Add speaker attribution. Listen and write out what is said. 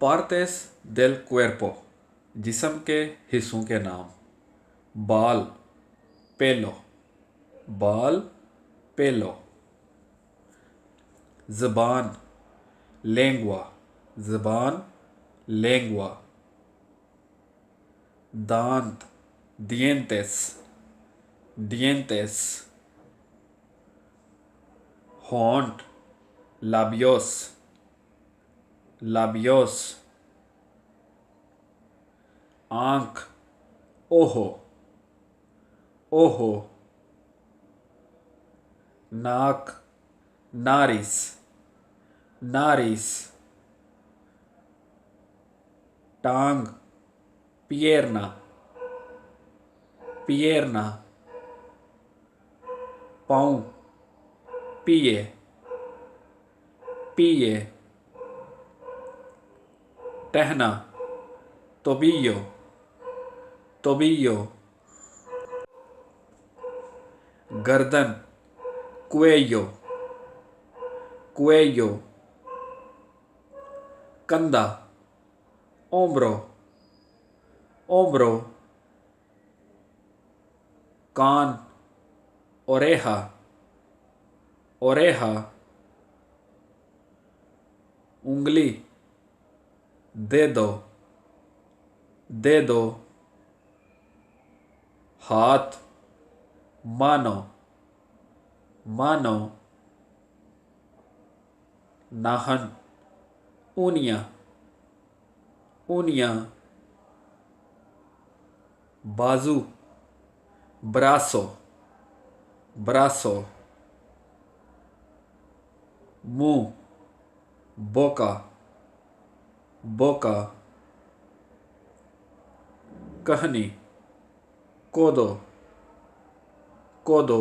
Speaker 1: partes del cuerpo, जिस्म के हिस्सों के नाम। बाल, पेलो, बाल, पेलो। ज़बान, लेंगुआ, ज़बान, लेंगुआ। दांत, dientes, dientes। होंठ, labios, labios। आंख, ojo, ojo। नाक, nariz, nariz। टांग, pierna, pierna। पाँव, pie, pie। टहना, tobillo, tobillo। गर्दन, cuello, cuello। कंधा, hombro, hombro। कान, oreja, oreja। उंगली, dedo, dedo। हाथ, mano, mano। नाखून, uña, uña। बाजू, brazo, brazo। मुंह, boca, boca। कहनी, codo, codo।